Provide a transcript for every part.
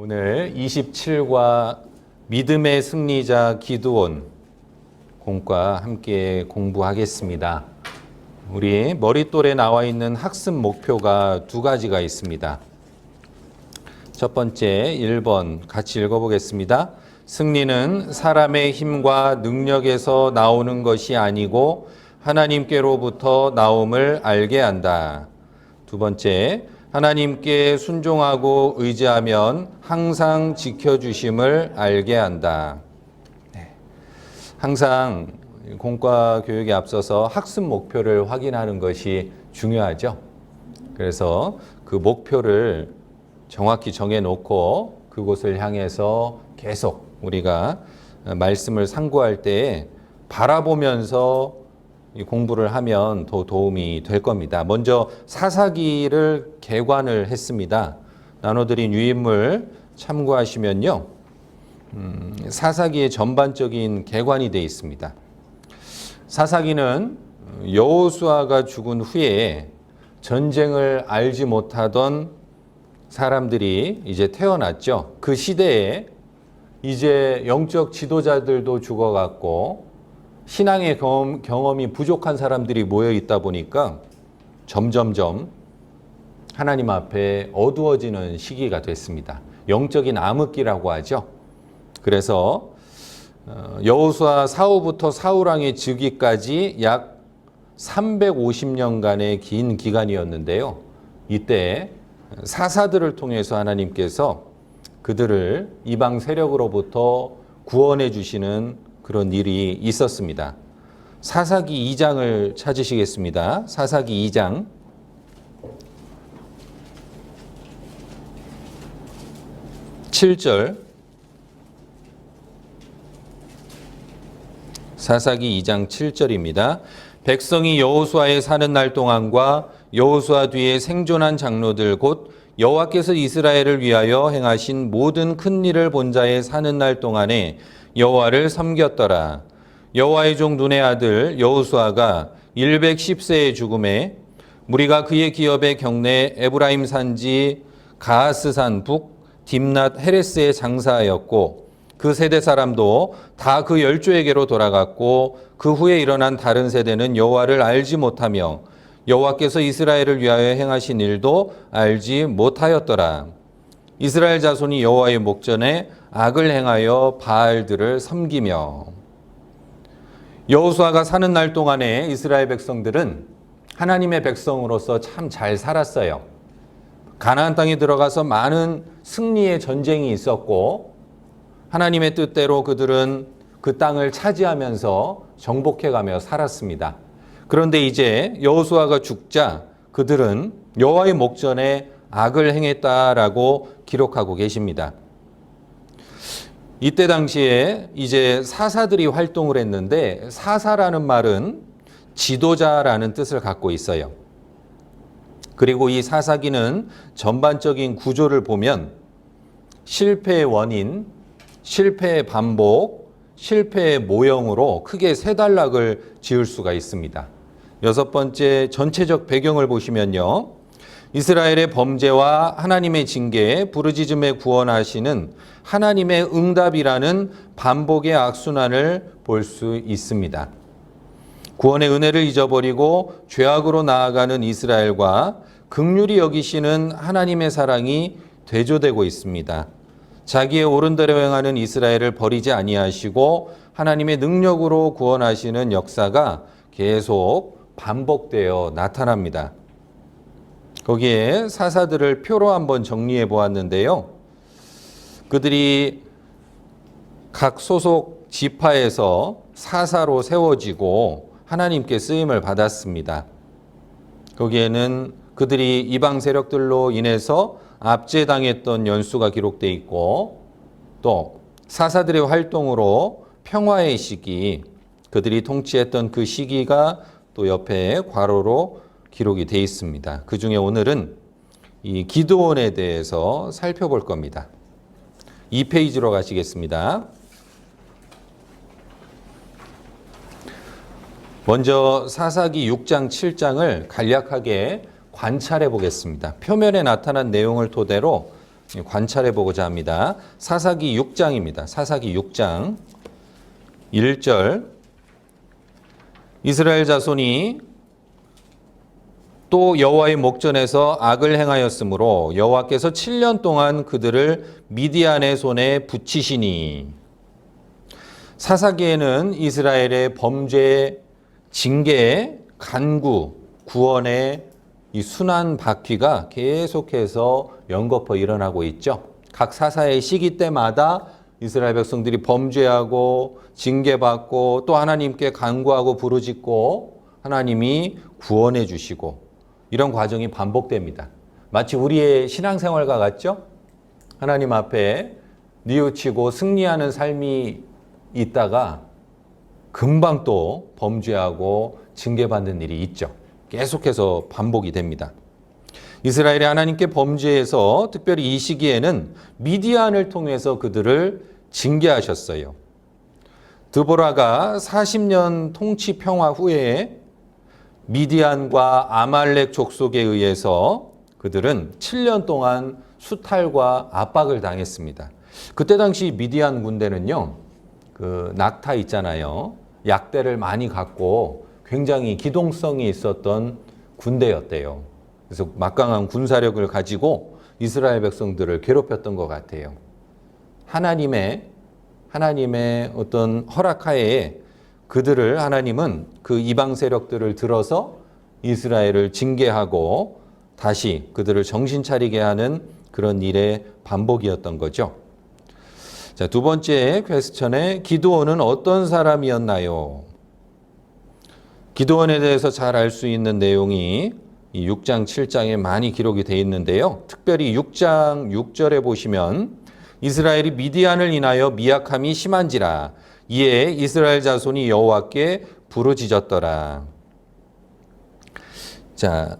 오늘 27과 믿음의 승리자 기드온 공과 함께 공부하겠습니다. 우리 머릿돌에 나와 있는 학습 목표가 두 가지가 있습니다. 첫 번째 1번 같이 읽어보겠습니다. 승리는 사람의 힘과 능력에서 나오는 것이 아니고 하나님께로부터 나옴을 알게 한다. 두 번째, 하나님께 순종하고 의지하면 항상 지켜주심을 알게 한다. 항상 공과 교육에 앞서서 학습 목표를 확인하는 것이 중요하죠. 그래서 그 목표를 정확히 정해놓고 그곳을 향해서 계속 우리가 말씀을 상고할 때 바라보면서 이 공부를 하면 더 도움이 될 겁니다. 먼저 사사기를 개관을 했습니다. 나눠드린 유인물 참고하시면요. 사사기의 전반적인 개관이 되어 있습니다. 사사기는 여호수아가 죽은 후에 전쟁을 알지 못하던 사람들이 이제 태어났죠. 그 시대에 이제 영적 지도자들도 죽어갔고 신앙의 경험이 부족한 사람들이 모여 있다 보니까 점점점 하나님 앞에 어두워지는 시기가 됐습니다. 영적인 암흑기라고 하죠. 그래서 여호수아 사후부터 사울왕의 즉위까지 약 350년간의 긴 기간이었는데요. 이때 사사들을 통해서 하나님께서 그들을 이방 세력으로부터 구원해 주시는 그런 일이 있었습니다. 사사기 2장을 찾으시겠습니다. 사사기 2장 7절 사사기 2장 7절입니다. 백성이 여호수아에 사는 날 동안과 여호수아 뒤에 생존한 장로들 곧 여호와께서 이스라엘을 위하여 행하신 모든 큰 일을 본 자의 사는 날 동안에 여호와를 섬겼더라. 여호와의 종 눈의 아들 여호수아가 110세의 죽음에 무리가 그의 기업의 경내 에브라임 산지 가하스산 북 딥낫 헤레스에 장사하였고 그 세대 사람도 다 그 열조에게로 돌아갔고 그 후에 일어난 다른 세대는 여호와를 알지 못하며 여호와께서 이스라엘을 위하여 행하신 일도 알지 못하였더라. 이스라엘 자손이 여호와의 목전에 악을 행하여 바알들을 섬기며. 여호수아가 사는 날 동안에 이스라엘 백성들은 하나님의 백성으로서 참 잘 살았어요. 가나안 땅에 들어가서 많은 승리의 전쟁이 있었고 하나님의 뜻대로 그들은 그 땅을 차지하면서 정복해가며 살았습니다. 그런데 이제 여호수아가 죽자 그들은 여호와의 목전에 악을 행했다라고 기록하고 계십니다. 이때 당시에 이제 사사들이 활동을 했는데 사사라는 말은 지도자라는 뜻을 갖고 있어요. 그리고 이 사사기는 전반적인 구조를 보면 실패의 원인, 실패의 반복, 실패의 모형으로 크게 세 단락을 지을 수가 있습니다. 여섯 번째 전체적 배경을 보시면요. 이스라엘의 범죄와 하나님의 징계에 부르짖음에 구원하시는 하나님의 응답이라는 반복의 악순환을 볼 수 있습니다. 구원의 은혜를 잊어버리고 죄악으로 나아가는 이스라엘과 긍휼히 여기시는 하나님의 사랑이 대조되고 있습니다. 자기의 옳은 대로 행하는 이스라엘을 버리지 아니하시고 하나님의 능력으로 구원하시는 역사가 계속 반복되어 나타납니다. 거기에 사사들을 표로 한번 정리해 보았는데요. 그들이 각 소속 지파에서 사사로 세워지고 하나님께 쓰임을 받았습니다. 거기에는 그들이 이방 세력들로 인해서 압제당했던 연수가 기록되어 있고 또 사사들의 활동으로 평화의 시기, 그들이 통치했던 그 시기가 또 옆에 괄호로 기록이 되어 있습니다. 그 중에 오늘은 이 기드온에 대해서 살펴볼 겁니다. 2페이지로 가시겠습니다. 먼저 사사기 6장, 7장을 간략하게 관찰해 보겠습니다. 표면에 나타난 내용을 토대로 관찰해 보고자 합니다. 사사기 6장입니다. 사사기 6장 1절. 이스라엘 자손이 또 여호와의 목전에서 악을 행하였으므로 여호와께서 7년 동안 그들을 미디안의 손에 붙이시니. 사사기에는 이스라엘의 범죄, 징계, 간구, 구원의 이 순환 바퀴가 계속해서 연거푸 일어나고 있죠. 각 사사의 시기 때마다 이스라엘 백성들이 범죄하고 징계받고 또 하나님께 간구하고 부르짖고 하나님이 구원해 주시고 이런 과정이 반복됩니다. 마치 우리의 신앙생활과 같죠? 하나님 앞에 뉘우치고 승리하는 삶이 있다가 금방 또 범죄하고 징계받는 일이 있죠. 계속해서 반복이 됩니다. 이스라엘이 하나님께 범죄해서 특별히 이 시기에는 미디안을 통해서 그들을 징계하셨어요. 드보라가 40년 통치 평화 후에 미디안과 아말렉 족속에 의해서 그들은 7년 동안 수탈과 압박을 당했습니다. 그때 당시 미디안 군대는요, 그 낙타 있잖아요. 약대를 많이 갖고 굉장히 기동성이 있었던 군대였대요. 그래서 막강한 군사력을 가지고 이스라엘 백성들을 괴롭혔던 것 같아요. 하나님의 어떤 허락하에 그들을 하나님은 그 이방 세력들을 들어서 이스라엘을 징계하고 다시 그들을 정신 차리게 하는 그런 일의 반복이었던 거죠. 자, 두 번째 퀘스천에 기드온은 어떤 사람이었나요? 기드온에 대해서 잘 알 수 있는 내용이 이 6장, 7장에 많이 기록이 되어 있는데요. 특별히 6장 6절에 보시면 이스라엘이 미디안을 인하여 미약함이 심한지라 이에 이스라엘 자손이 여호와께 부르짖었더라. 자,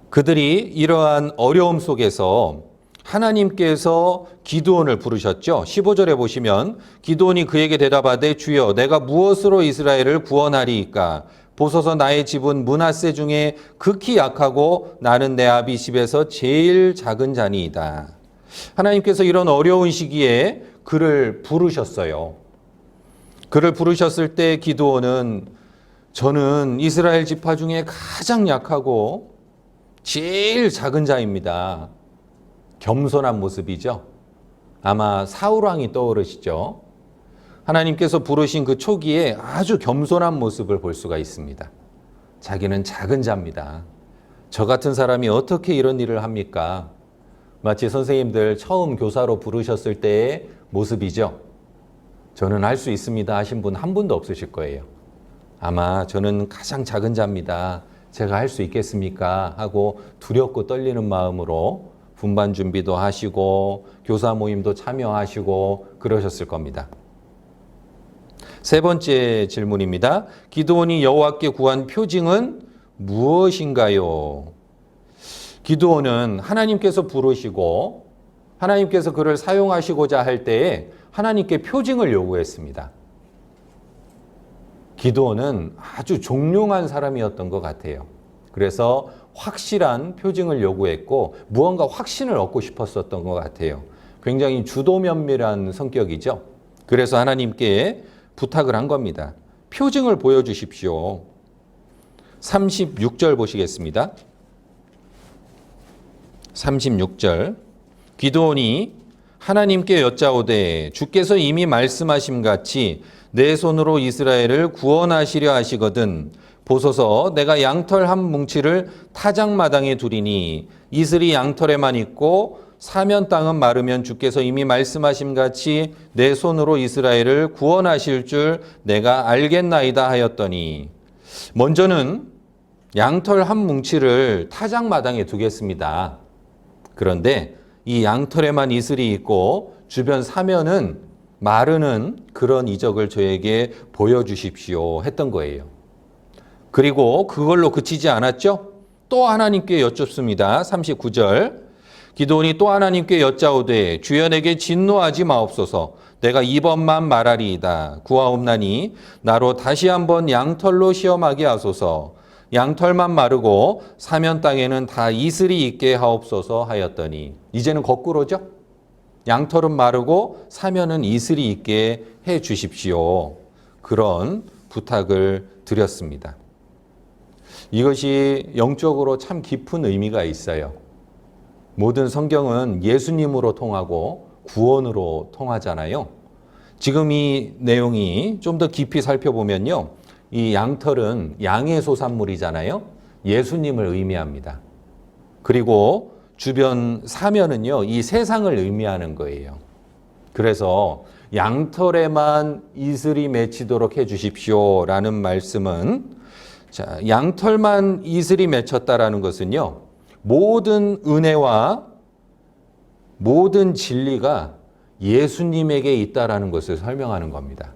그들이 이러한 어려움 속에서 하나님께서 기드온을 부르셨죠. 15절에 보시면 기드온이 그에게 대답하되 주여 내가 무엇으로 이스라엘을 구원하리이까? 보소서 나의 집은 므낫세 중에 극히 약하고 나는 내 아비 집에서 제일 작은 자니이다. 하나님께서 이런 어려운 시기에 그를 부르셨어요. 그를 부르셨을 때 기드온은 저는 이스라엘 지파 중에 가장 약하고 제일 작은 자입니다. 겸손한 모습이죠. 아마 사울왕이 떠오르시죠. 하나님께서 부르신 그 초기에 아주 겸손한 모습을 볼 수가 있습니다. 자기는 작은 자입니다. 저 같은 사람이 어떻게 이런 일을 합니까? 마치 선생님들 처음 교사로 부르셨을 때의 모습이죠. 저는 할 수 있습니다 하신 분 한 분도 없으실 거예요. 아마 저는 가장 작은 자입니다. 제가 할 수 있겠습니까? 하고 두렵고 떨리는 마음으로 분반 준비도 하시고 교사 모임도 참여하시고 그러셨을 겁니다. 세 번째 질문입니다. 기드온이 여호와께 구한 표징은 무엇인가요? 기드온은 하나님께서 부르시고 하나님께서 그를 사용하시고자 할 때에 하나님께 표징을 요구했습니다. 기드온은 아주 종용한 사람이었던 것 같아요. 그래서 확실한 표징을 요구했고 무언가 확신을 얻고 싶었었던 것 같아요. 굉장히 주도면밀한 성격이죠. 그래서 하나님께 부탁을 한 겁니다. 표징을 보여주십시오. 36절 보시겠습니다. 36절 기드온이 하나님께 여짜오되 주께서 이미 말씀하심 같이 내 손으로 이스라엘을 구원하시려 하시거든 보소서 내가 양털 한 뭉치를 타작마당에 두리니 이슬이 양털에만 있고 사면 땅은 마르면 주께서 이미 말씀하심 같이 내 손으로 이스라엘을 구원하실 줄 내가 알겠나이다 하였더니 먼저는 양털 한 뭉치를 타작마당에 두겠습니다. 그런데 이 양털에만 이슬이 있고 주변 사면은 마르는 그런 이적을 저에게 보여주십시오 했던 거예요. 그리고 그걸로 그치지 않았죠? 또 하나님께 여쭙습니다. 39절 기드온이 또 하나님께 여짜오되 주여 내게 진노하지 마옵소서 내가 이번만 말하리이다 구하옵나니 나로 다시 한번 양털로 시험하게 하소서 양털만 마르고 사면 땅에는 다 이슬이 있게 하옵소서 하였더니, 이제는 거꾸로죠. 양털은 마르고 사면은 이슬이 있게 해 주십시오. 그런 부탁을 드렸습니다. 이것이 영적으로 참 깊은 의미가 있어요. 모든 성경은 예수님으로 통하고 구원으로 통하잖아요. 지금 이 내용이 좀 더 깊이 살펴보면요, 이 양털은 양의 소산물이잖아요. 예수님을 의미합니다. 그리고 주변 사면은요, 이 세상을 의미하는 거예요. 그래서 양털에만 이슬이 맺히도록 해 주십시오라는 말씀은, 자, 양털만 이슬이 맺혔다라는 것은요, 모든 은혜와 모든 진리가 예수님에게 있다라는 것을 설명하는 겁니다.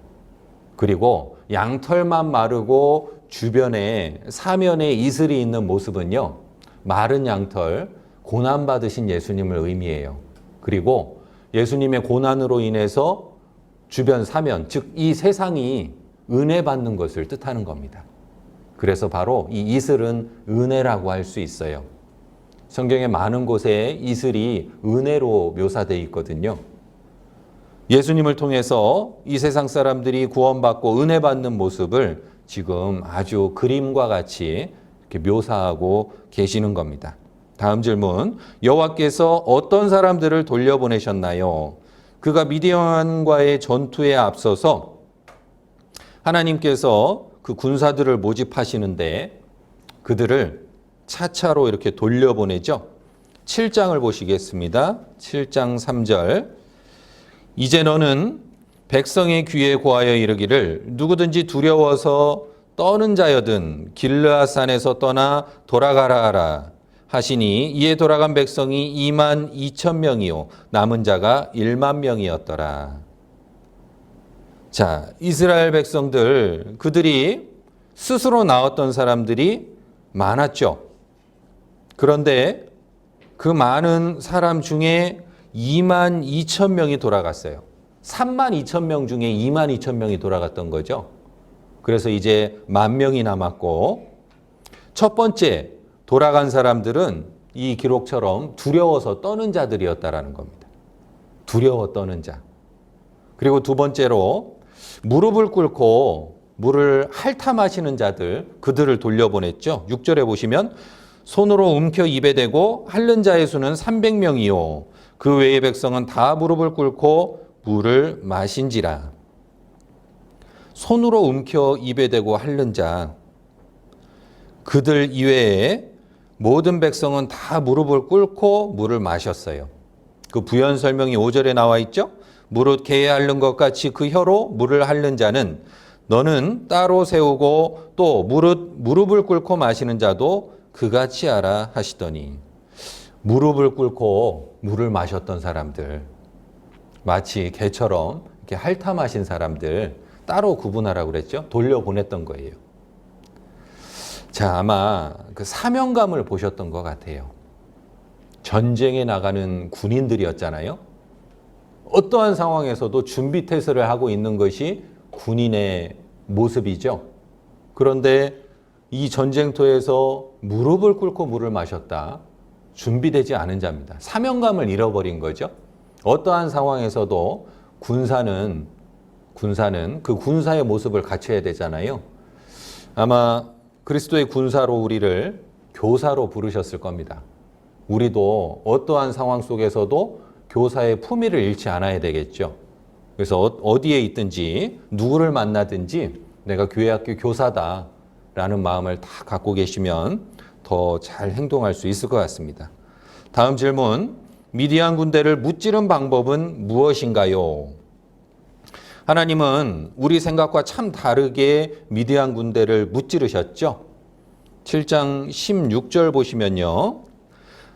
그리고 양털만 마르고 주변에 사면에 이슬이 있는 모습은요, 마른 양털, 고난받으신 예수님을 의미해요. 그리고 예수님의 고난으로 인해서 주변 사면, 즉 이 세상이 은혜 받는 것을 뜻하는 겁니다. 그래서 바로 이 이슬은 은혜라고 할 수 있어요. 성경의 많은 곳에 이슬이 은혜로 묘사되어 있거든요. 예수님을 통해서 이 세상 사람들이 구원받고 은혜 받는 모습을 지금 아주 그림과 같이 이렇게 묘사하고 계시는 겁니다. 다음 질문. 여호와께서 어떤 사람들을 돌려보내셨나요? 그가 미디안과의 전투에 앞서서 하나님께서 그 군사들을 모집하시는데 그들을 차차로 이렇게 돌려보내죠. 7장을 보시겠습니다. 7장 3절. 이제 너는 백성의 귀에 고하여 이르기를 누구든지 두려워서 떠는 자여든 길르앗산에서 떠나 돌아가라 하라 하시니 이에 돌아간 백성이 2만 2천 명이요 남은 자가 1만 명이었더라. 자, 이스라엘 백성들, 그들이 스스로 나왔던 사람들이 많았죠. 그런데 그 많은 사람 중에 2만 2천 명이 돌아갔어요. 3만 2천 명 중에 2만 2천 명이 돌아갔던 거죠. 그래서 이제 1,000명이 남았고, 첫 번째 돌아간 사람들은 이 기록처럼 두려워서 떠는 자들이었다라는 겁니다. 두려워 떠는 자. 그리고 두 번째로 무릎을 꿇고 물을 핥아 마시는 자들, 그들을 돌려보냈죠. 6절에 보시면 손으로 움켜 입에 대고 핥는 자의 수는 300명이요 그 외의 백성은 다 무릎을 꿇고 물을 마신지라. 손으로 움켜 입에 대고 핥는 자, 그들 이외에 모든 백성은 다 무릎을 꿇고 물을 마셨어요. 그 부연 설명이 5절에 나와 있죠. 무릇 개에 핥는 것 같이 그 혀로 물을 핥는 자는 너는 따로 세우고 또 무릎을 꿇고 마시는 자도 그같이 하라 하시더니, 무릎을 꿇고 물을 마셨던 사람들, 마치 개처럼 이렇게 핥아 마신 사람들 따로 구분하라고 그랬죠. 돌려보냈던 거예요. 자, 아마 그 사명감을 보셨던 것 같아요. 전쟁에 나가는 군인들이었잖아요. 어떠한 상황에서도 준비태세를 하고 있는 것이 군인의 모습이죠. 그런데 이 전쟁터에서 무릎을 꿇고 물을 마셨다. 준비되지 않은 자입니다. 사명감을 잃어버린 거죠. 어떠한 상황에서도 군사는 그 군사의 모습을 갖춰야 되잖아요. 아마 그리스도의 군사로 우리를 교사로 부르셨을 겁니다. 우리도 어떠한 상황 속에서도 교사의 품위를 잃지 않아야 되겠죠. 그래서 어디에 있든지 누구를 만나든지 내가 교회 학교 교사다라는 마음을 다 갖고 계시면 더 잘 행동할 수 있을 것 같습니다. 다음 질문. 미디안 군대를 무찌른 방법은 무엇인가요? 하나님은 우리 생각과 참 다르게 미디안 군대를 무찌르셨죠. 7장 16절 보시면요.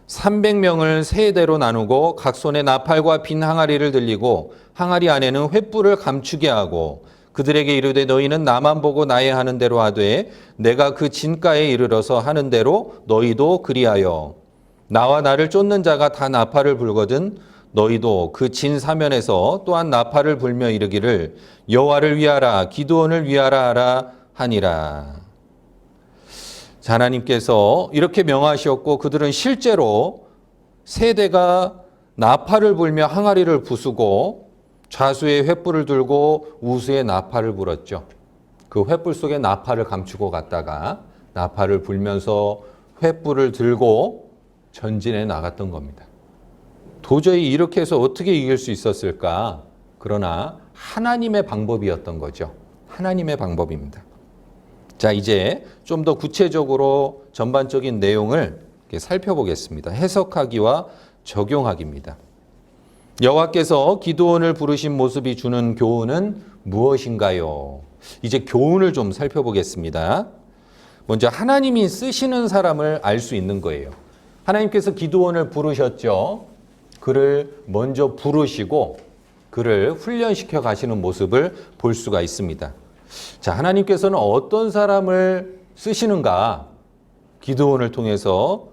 300명을 세 대로 나누고 각 손에 나팔과 빈 항아리를 들리고 항아리 안에는 횃불을 감추게 하고 그들에게 이르되 너희는 나만 보고 나의 하는 대로 하되 내가 그 진가에 이르러서 하는 대로 너희도 그리하여 나와 나를 쫓는 자가 다 나팔을 불거든 너희도 그 진 사면에서 또한 나팔을 불며 이르기를 여호와를 위하라 기드온을 위하라 하라 하니라. 하나님께서 이렇게 명하셨고 그들은 실제로 세대가 나팔을 불며 항아리를 부수고 좌수에 횃불을 들고 우수에 나팔을 불었죠. 그 횃불 속에 나팔을 감추고 갔다가 나팔을 불면서 횃불을 들고 전진해 나갔던 겁니다. 도저히 이렇게 해서 어떻게 이길 수 있었을까? 그러나 하나님의 방법이었던 거죠. 하나님의 방법입니다. 자, 이제 좀 더 구체적으로 전반적인 내용을 살펴보겠습니다. 해석하기와 적용하기입니다. 여호와께서 기드온을 부르신 모습이 주는 교훈은 무엇인가요? 이제 교훈을 좀 살펴보겠습니다. 먼저 하나님이 쓰시는 사람을 알 수 있는 거예요. 하나님께서 기드온을 부르셨죠. 그를 먼저 부르시고 그를 훈련시켜 가시는 모습을 볼 수가 있습니다. 자, 하나님께서는 어떤 사람을 쓰시는가? 기드온을 통해서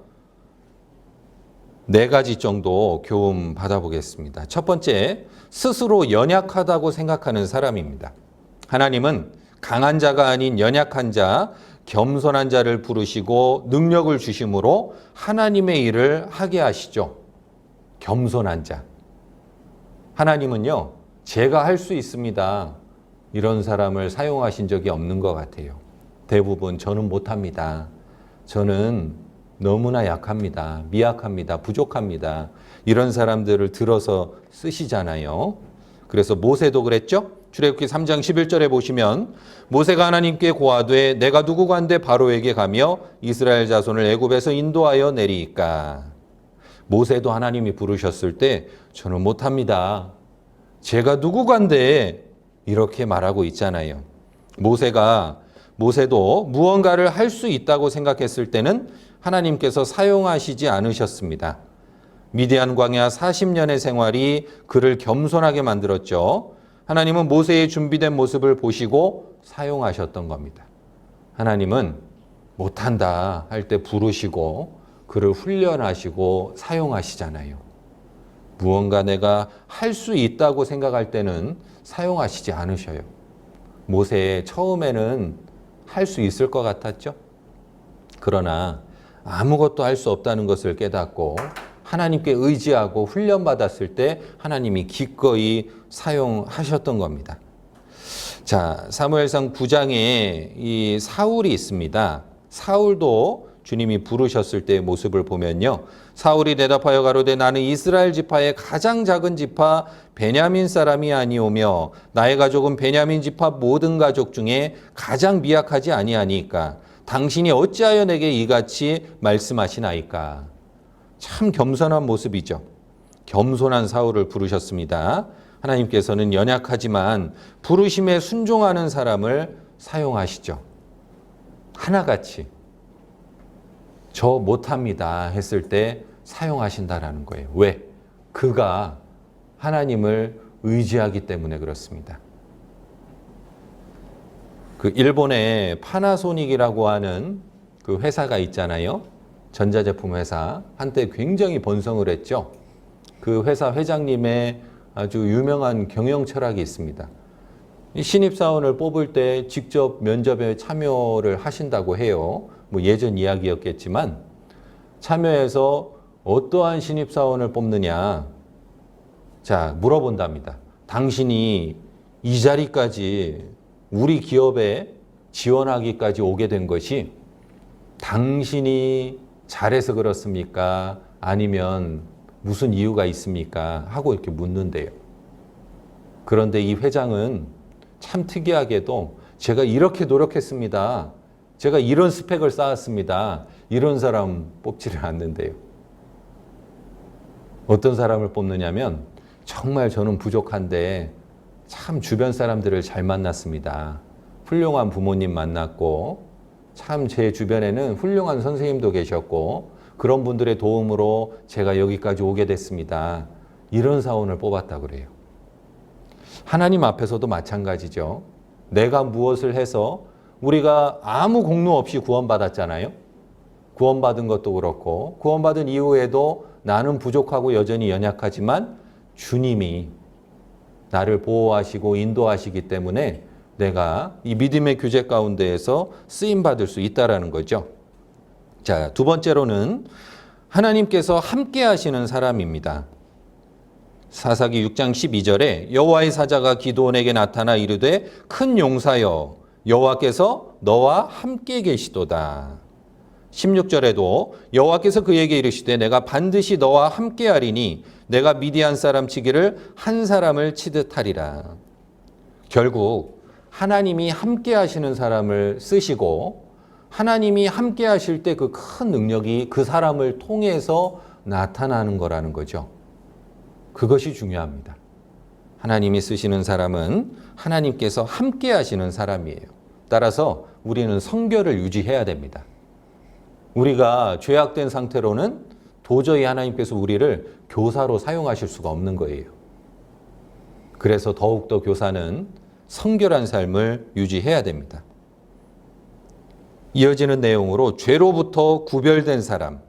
4가지 정도 교훈 받아보겠습니다. 첫 번째, 스스로 연약하다고 생각하는 사람입니다. 하나님은 강한 자가 아닌 연약한 자, 겸손한 자를 부르시고 능력을 주심으로 하나님의 일을 하게 하시죠. 겸손한 자. 하나님은요, 제가 할 수 있습니다. 이런 사람을 사용하신 적이 없는 것 같아요. 대부분 저는 못합니다. 저는 너무나 약합니다. 미약합니다. 부족합니다. 이런 사람들을 들어서 쓰시잖아요. 그래서 모세도 그랬죠? 출애굽기 3장 11절에 보시면 모세가 하나님께 고하되 내가 누구간데 바로에게 가며 이스라엘 자손을 애굽에서 인도하여 내리이까. 모세도 하나님이 부르셨을 때 저는 못합니다. 제가 누구간데 이렇게 말하고 있잖아요. 모세도 무언가를 할 수 있다고 생각했을 때는 하나님께서 사용하시지 않으셨습니다. 미디안 광야 40년의 생활이 그를 겸손하게 만들었죠. 하나님은 모세의 준비된 모습을 보시고 사용하셨던 겁니다. 하나님은 못한다 할 때 부르시고 그를 훈련하시고 사용하시잖아요. 무언가 내가 할 수 있다고 생각할 때는 사용하시지 않으셔요. 모세 처음에는 할 수 있을 것 같았죠. 그러나 아무것도 할 수 없다는 것을 깨닫고 하나님께 의지하고 훈련받았을 때 하나님이 기꺼이 사용하셨던 겁니다. 자, 사무엘상 9장에 이 사울이 있습니다. 사울도 주님이 부르셨을 때의 모습을 보면요. 사울이 대답하여 가로되 나는 이스라엘 지파의 가장 작은 지파 베냐민 사람이 아니오며 나의 가족은 베냐민 지파 모든 가족 중에 가장 미약하지 아니하니까 당신이 어찌하여 내게 이같이 말씀하시나이까. 참 겸손한 모습이죠. 겸손한 사울을 부르셨습니다. 하나님께서는 연약하지만 부르심에 순종하는 사람을 사용하시죠. 하나같이 저 못합니다 했을 때 사용하신다라는 거예요. 왜? 그가 하나님을 의지하기 때문에 그렇습니다. 그 일본의 파나소닉이라고 하는 그 회사가 있잖아요. 전자제품 회사. 한때 굉장히 번성을 했죠. 그 회사 회장님의 아주 유명한 경영 철학이 있습니다. 신입사원을 뽑을 때 직접 면접에 참여를 하신다고 해요. 뭐 예전 이야기였겠지만 참여해서 어떠한 신입사원을 뽑느냐. 자, 물어본답니다. 당신이 이 자리까지 우리 기업에 지원하기까지 오게 된 것이 당신이 잘해서 그렇습니까? 아니면 무슨 이유가 있습니까? 하고 이렇게 묻는데요. 그런데 이 회장은 참 특이하게도 제가 이렇게 노력했습니다. 제가 이런 스펙을 쌓았습니다. 이런 사람 뽑지를 않는데요. 어떤 사람을 뽑느냐면 정말 저는 부족한데 참 주변 사람들을 잘 만났습니다. 훌륭한 부모님 만났고 참 제 주변에는 훌륭한 선생님도 계셨고 그런 분들의 도움으로 제가 여기까지 오게 됐습니다. 이런 사원을 뽑았다 그래요. 하나님 앞에서도 마찬가지죠. 내가 무엇을 해서 우리가 아무 공로 없이 구원받았잖아요. 구원받은 것도 그렇고 구원받은 이후에도 나는 부족하고 여전히 연약하지만 주님이 나를 보호하시고 인도하시기 때문에 내가 이 믿음의 규제 가운데에서 쓰임받을 수 있다라는 거죠. 자, 두 번째로는 하나님께서 함께 하시는 사람입니다. 사사기 6장 12절에 여호와의 사자가 기드온에게 나타나 이르되 큰 용사여 여호와께서 너와 함께 계시도다. 16절에도 여호와께서 그에게 이르시되 내가 반드시 너와 함께 하리니 내가 미디안 사람 치기를 한 사람을 치듯 하리라. 결국 하나님이 함께 하시는 사람을 쓰시고 하나님이 함께 하실 때 그 큰 능력이 그 사람을 통해서 나타나는 거라는 거죠. 그것이 중요합니다. 하나님이 쓰시는 사람은 하나님께서 함께 하시는 사람이에요. 따라서 우리는 성결을 유지해야 됩니다. 우리가 죄악된 상태로는 도저히 하나님께서 우리를 교사로 사용하실 수가 없는 거예요. 그래서 더욱더 교사는 성결한 삶을 유지해야 됩니다. 이어지는 내용으로 죄로부터 구별된 사람.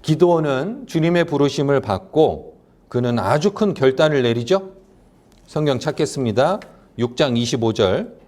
기드온은 주님의 부르심을 받고 그는 아주 큰 결단을 내리죠. 성경 찾겠습니다. 6장 25절.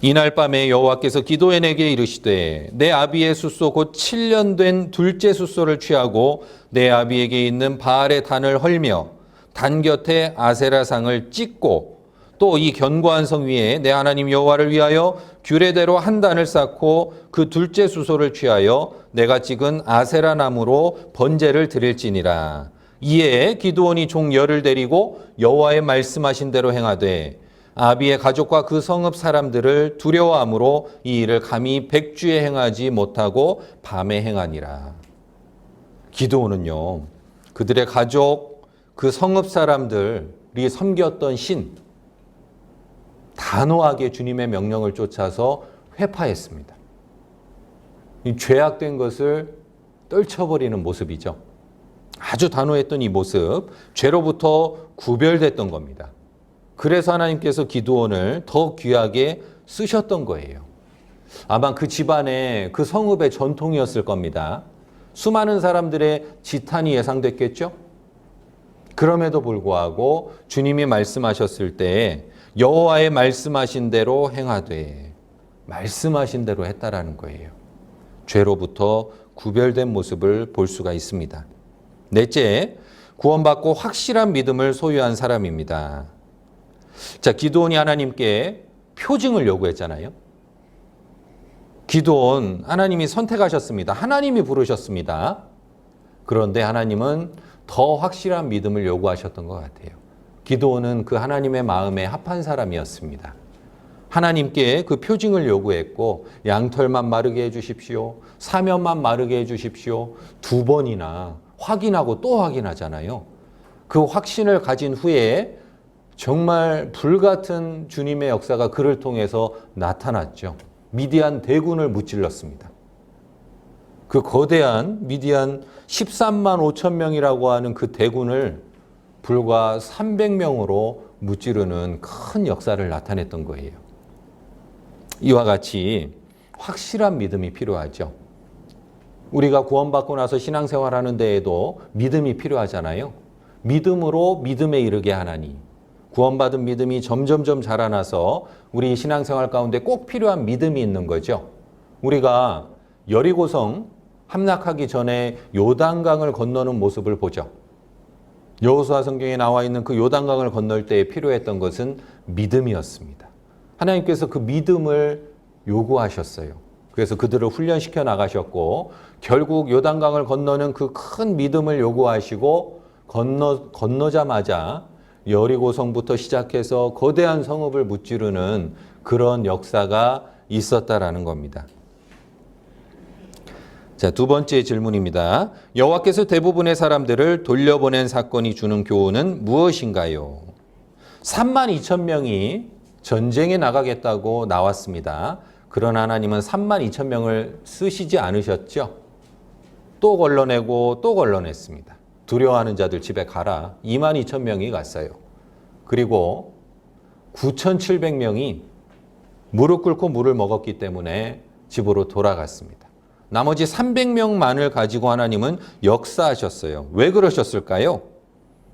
이날 밤에 여호와께서 기드온에게 이르시되 내 아비의 숫소 곧 7년 된 둘째 숫소를 취하고 내 아비에게 있는 바알의 단을 헐며 단 곁에 아세라상을 찍고 또 이 견고한 성 위에 내 하나님 여호와를 위하여 규례대로 한 단을 쌓고 그 둘째 숫소를 취하여 내가 찍은 아세라 나무로 번제를 드릴지니라. 이에 기드온이 종 열을 데리고 여호와의 말씀하신 대로 행하되 아비의 가족과 그 성읍 사람들을 두려워함으로 이 일을 감히 백주에 행하지 못하고 밤에 행하니라. 기드온은요, 그들의 가족, 그 성읍 사람들이 섬겼던 신, 단호하게 주님의 명령을 쫓아서 회파했습니다. 이 죄악된 것을 떨쳐버리는 모습이죠. 아주 단호했던 이 모습, 죄로부터 구별됐던 겁니다. 그래서 하나님께서 기드온을 더 귀하게 쓰셨던 거예요. 아마 그 집안의 그 성읍의 전통이었을 겁니다. 수많은 사람들의 지탄이 예상됐겠죠? 그럼에도 불구하고 주님이 말씀하셨을 때 여호와의 말씀하신 대로 행하되 말씀하신 대로 했다라는 거예요. 죄로부터 구별된 모습을 볼 수가 있습니다. 넷째, 구원받고 확실한 믿음을 소유한 사람입니다. 자, 기드온이 하나님께 표징을 요구했잖아요. 기드온, 하나님이 선택하셨습니다. 하나님이 부르셨습니다. 그런데 하나님은 더 확실한 믿음을 요구하셨던 것 같아요. 기드온은 그 하나님의 마음에 합한 사람이었습니다. 하나님께 그 표징을 요구했고 양털만 마르게 해주십시오. 사면만 마르게 해주십시오. 2번이나 확인하고 또 확인하잖아요. 그 확신을 가진 후에 정말 불같은 주님의 역사가 그를 통해서 나타났죠. 미디안 대군을 무찔렀습니다. 그 거대한 미디안 13만 5천 명이라고 하는 그 대군을 불과 300명으로 무찌르는 큰 역사를 나타냈던 거예요. 이와 같이 확실한 믿음이 필요하죠. 우리가 구원받고 나서 신앙생활하는 데에도 믿음이 필요하잖아요. 믿음으로 믿음에 이르게 하나니 구원받은 믿음이 점점점 자라나서 우리 신앙생활 가운데 꼭 필요한 믿음이 있는 거죠. 우리가 여리고성 함락하기 전에 요단강을 건너는 모습을 보죠. 여호수아 성경에 나와 있는 그 요단강을 건널 때에 필요했던 것은 믿음이었습니다. 하나님께서 그 믿음을 요구하셨어요. 그래서 그들을 훈련시켜 나가셨고 결국 요단강을 건너는 그 큰 믿음을 요구하시고 건너자마자 여리고성부터 시작해서 거대한 성읍을 무찌르는 그런 역사가 있었다라는 겁니다. 자, 두 번째 질문입니다. 여호와께서 대부분의 사람들을 돌려보낸 사건이 주는 교훈은 무엇인가요? 3만 2천 명이 전쟁에 나가겠다고 나왔습니다. 그러나 하나님은 3만 2천 명을 쓰시지 않으셨죠. 또 걸러내고 또 걸러냈습니다. 두려워하는 자들 집에 가라. 2만 2천 명이 갔어요. 그리고 9,700명이 무릎 꿇고 물을 먹었기 때문에 집으로 돌아갔습니다. 나머지 300명만을 가지고 하나님은 역사하셨어요. 왜 그러셨을까요?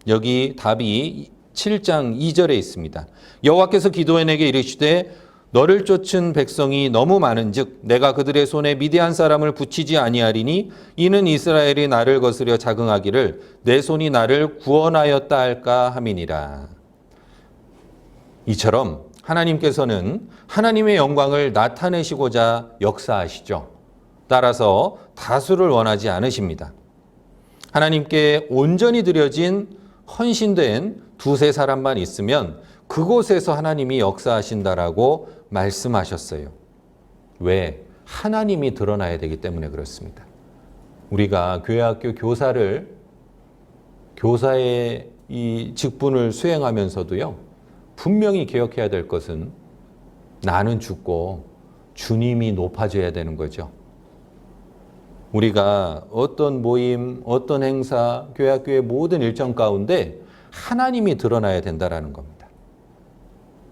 여기 답이 7장 2절에 있습니다. 여호와께서 기드온에게 이르시되 너를 쫓은 백성이 너무 많은즉 내가 그들의 손에 미디안 사람을 붙이지 아니하리니 이는 이스라엘이 나를 거스려 자긍하기를 내 손이 나를 구원하였다 할까 함이니라. 이처럼 하나님께서는 하나님의 영광을 나타내시고자 역사하시죠. 따라서 다수를 원하지 않으십니다. 하나님께 온전히 드려진 헌신된 두세 사람만 있으면 그곳에서 하나님이 역사하신다라고 말씀하셨어요. 왜? 하나님이 드러나야 되기 때문에 그렇습니다. 우리가 교회학교 교사의 이 직분을 수행하면서도요, 분명히 기억해야 될 것은 나는 죽고 주님이 높아져야 되는 거죠. 우리가 어떤 모임, 어떤 행사, 교회학교의 모든 일정 가운데 하나님이 드러나야 된다는 겁니다.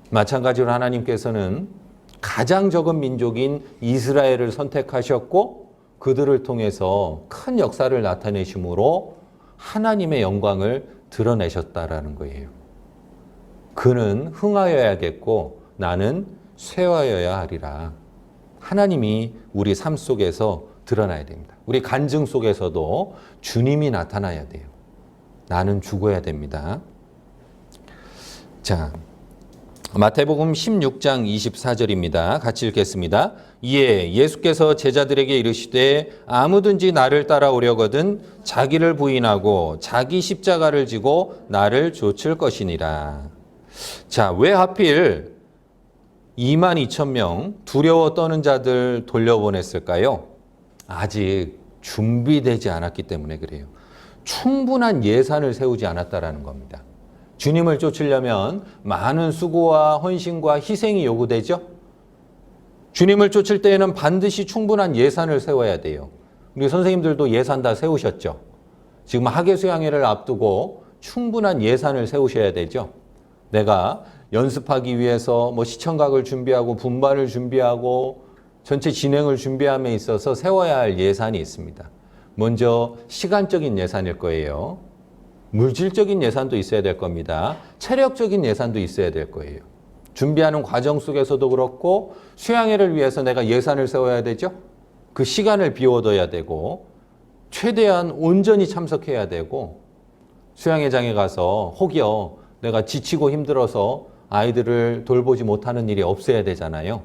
마찬가지로 하나님께서는 가장 적은 민족인 이스라엘을 선택하셨고 그들을 통해서 큰 역사를 나타내심으로 하나님의 영광을 드러내셨다라는 거예요. 그는 흥하여야겠고 나는 쇠하여야 하리라. 하나님이 우리 삶 속에서 드러나야 됩니다. 우리 간증 속에서도 주님이 나타나야 돼요. 나는 죽어야 됩니다. 자, 마태복음 16장 24절입니다. 같이 읽겠습니다. 이에 예수께서 제자들에게 이르시되 아무든지 나를 따라오려거든 자기를 부인하고 자기 십자가를 지고 나를 좇을 것이니라. 자, 왜 하필 22,000명 두려워 떠는 자들 돌려보냈을까요? 아직 준비되지 않았기 때문에 그래요. 충분한 예산을 세우지 않았다라는 겁니다. 주님을 쫓으려면 많은 수고와 헌신과 희생이 요구되죠. 주님을 쫓을 때에는 반드시 충분한 예산을 세워야 돼요. 우리 선생님들도 예산 다 세우셨죠. 지금 학예수양회를 앞두고 충분한 예산을 세우셔야 되죠. 내가 연습하기 위해서 시청각을 준비하고 분반을 준비하고 전체 진행을 준비함에 있어서 세워야 할 예산이 있습니다. 먼저 시간적인 예산일 거예요. 물질적인 예산도 있어야 될 겁니다. 체력적인 예산도 있어야 될 거예요. 준비하는 과정 속에서도 그렇고 수양회를 위해서 내가 예산을 세워야 되죠. 그 시간을 비워둬야 되고 최대한 온전히 참석해야 되고 수양회장에 가서 혹여 내가 지치고 힘들어서 아이들을 돌보지 못하는 일이 없어야 되잖아요.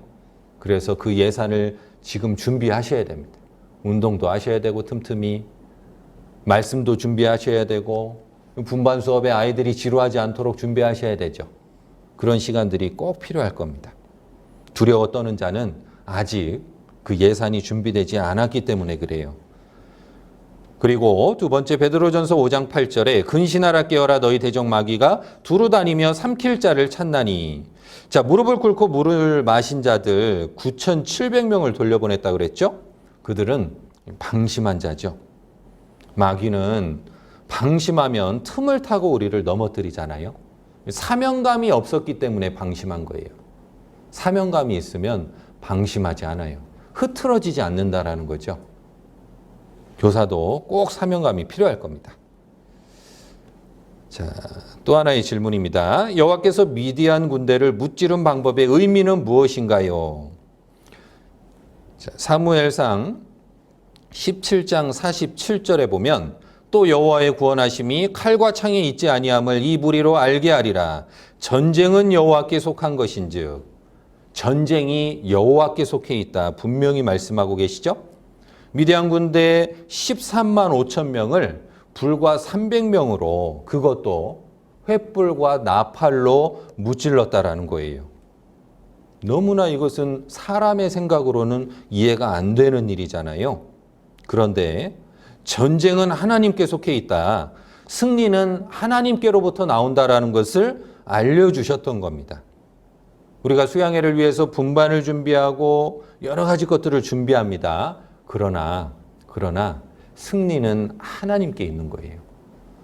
그래서 그 예산을 지금 준비하셔야 됩니다. 운동도 하셔야 되고 틈틈이 말씀도 준비하셔야 되고 분반 수업에 아이들이 지루하지 않도록 준비하셔야 되죠. 그런 시간들이 꼭 필요할 겁니다. 두려워 떠는 자는 아직 그 예산이 준비되지 않았기 때문에 그래요. 그리고 두 번째 베드로전서 5장 8절에 근신하라 깨어라 너희 대적 마귀가 두루 다니며 삼킬 자를 찾나니. 자, 무릎을 꿇고 물을 마신 자들 9,700명을 돌려보냈다 그랬죠? 그들은 방심한 자죠. 마귀는 방심하면 틈을 타고 우리를 넘어뜨리잖아요. 사명감이 없었기 때문에 방심한 거예요. 사명감이 있으면 방심하지 않아요. 흐트러지지 않는다라는 거죠. 교사도 꼭 사명감이 필요할 겁니다. 자, 또 하나의 질문입니다. 여호와께서 미디안 군대를 무찌른 방법의 의미는 무엇인가요? 자, 사무엘상 17장 47절에 보면 또 여호와의 구원하심이 칼과 창에 있지 아니함을 이 무리로 알게 하리라. 전쟁은 여호와께 속한 것인즉 전쟁이 여호와께 속해 있다. 분명히 말씀하고 계시죠? 미디안 군대 13만 5천 명을 불과 300명으로 그것도 횃불과 나팔로 무찔렀다라는 거예요. 너무나 이것은 사람의 생각으로는 이해가 안 되는 일이잖아요. 그런데 전쟁은 하나님께 속해 있다. 승리는 하나님께로부터 나온다라는 것을 알려주셨던 겁니다. 우리가 수양회를 위해서 분반을 준비하고 여러 가지 것들을 준비합니다. 그러나 승리는 하나님께 있는 거예요.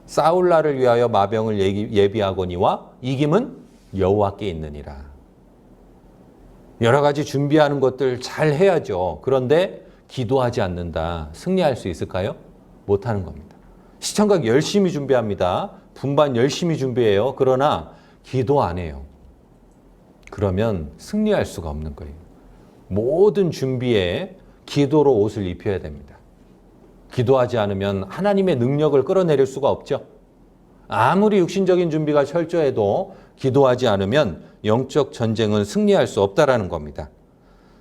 싸울 날을 위하여 마병을 예비하거니와 이김은 여호와께 있느니라. 여러 가지 준비하는 것들 잘 해야죠. 그런데 기도하지 않는다. 승리할 수 있을까요? 못하는 겁니다. 시청각 열심히 준비합니다. 분반 열심히 준비해요. 그러나 기도 안 해요. 그러면 승리할 수가 없는 거예요. 모든 준비에 기도로 옷을 입혀야 됩니다. 기도하지 않으면 하나님의 능력을 끌어내릴 수가 없죠. 아무리 육신적인 준비가 철저해도 기도하지 않으면 영적 전쟁은 승리할 수 없다라는 겁니다.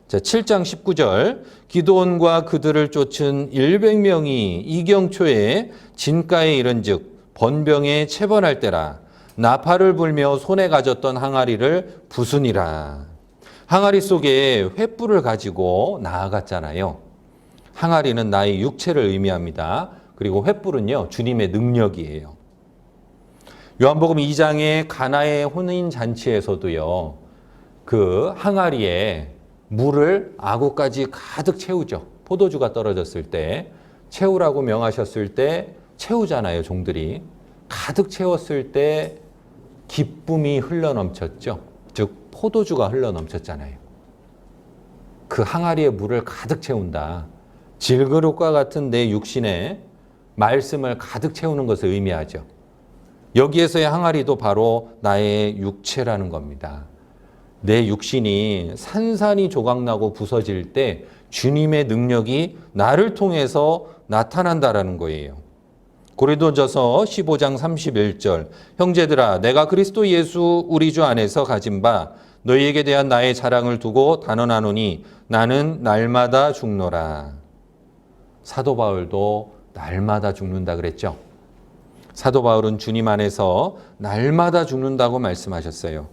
자, 7장 19절 기드온과 그들을 쫓은 100명이 이경초에 진가에 이른즉 번병에 체번할 때라 나팔을 불며 손에 가졌던 항아리를 부수니라. 항아리 속에 횃불을 가지고 나아갔잖아요. 항아리는 나의 육체를 의미합니다. 그리고 횃불은요, 주님의 능력이에요. 요한복음 2장의 가나의 혼인잔치에서도요, 그 항아리에 물을 아구까지 가득 채우죠. 포도주가 떨어졌을 때 채우라고 명하셨을 때 채우잖아요, 종들이. 가득 채웠을 때 기쁨이 흘러넘쳤죠. 즉 포도주가 흘러넘쳤잖아요. 그 항아리에 물을 가득 채운다. 질그릇과 같은 내 육신에 말씀을 가득 채우는 것을 의미하죠. 여기에서의 항아리도 바로 나의 육체라는 겁니다. 내 육신이 산산이 조각나고 부서질 때 주님의 능력이 나를 통해서 나타난다라는 거예요. 고린도전서 15장 31절 형제들아 내가 그리스도 예수 우리 주 안에서 가진 바 너희에게 대한 나의 자랑을 두고 단언하노니 나는 날마다 죽노라. 사도 바울도 날마다 죽는다 그랬죠. 사도 바울은 주님 안에서 날마다 죽는다고 말씀하셨어요.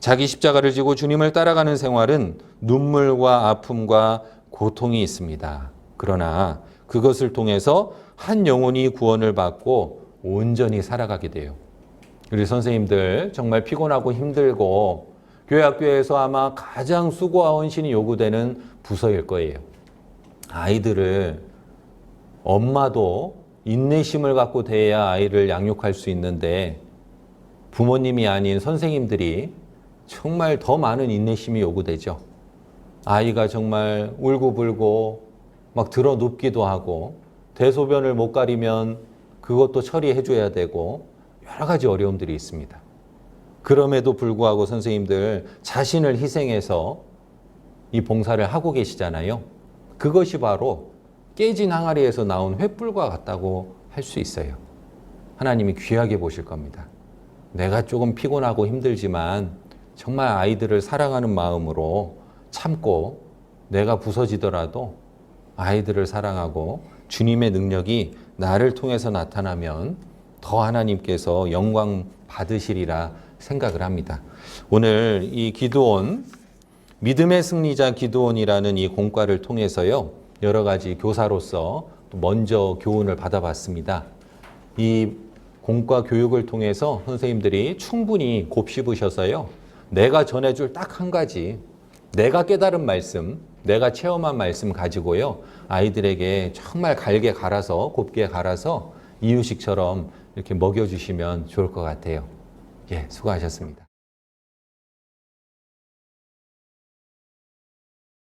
자기 십자가를 지고 주님을 따라가는 생활은 눈물과 아픔과 고통이 있습니다. 그러나 그것을 통해서 한 영혼이 구원을 받고 온전히 살아가게 돼요. 우리 선생님들 정말 피곤하고 힘들고 교회 학교에서 아마 가장 수고와 헌신이 요구되는 부서일 거예요. 아이들을 엄마도 인내심을 갖고 대해야 아이를 양육할 수 있는데 부모님이 아닌 선생님들이 정말 더 많은 인내심이 요구되죠. 아이가 정말 울고불고 막 들어 눕기도 하고 대소변을 못 가리면 그것도 처리해 줘야 되고 여러 가지 어려움들이 있습니다. 그럼에도 불구하고 선생님들 자신을 희생해서 이 봉사를 하고 계시잖아요. 그것이 바로 깨진 항아리에서 나온 횃불과 같다고 할 수 있어요. 하나님이 귀하게 보실 겁니다. 내가 조금 피곤하고 힘들지만 정말 아이들을 사랑하는 마음으로 참고 내가 부서지더라도 아이들을 사랑하고 주님의 능력이 나를 통해서 나타나면 더 하나님께서 영광 받으시리라 생각을 합니다. 오늘 이 기드온, 믿음의 승리자 기드온이라는 이 공과를 통해서요, 여러 가지 교사로서 먼저 교훈을 받아봤습니다. 이 공과 교육을 통해서 선생님들이 충분히 곱씹으셔서요, 내가 전해줄 딱 한 가지, 내가 깨달은 말씀, 내가 체험한 말씀 가지고요, 아이들에게 정말 갈게 갈아서, 곱게 갈아서 이유식처럼 이렇게 먹여주시면 좋을 것 같아요. 예, 수고하셨습니다.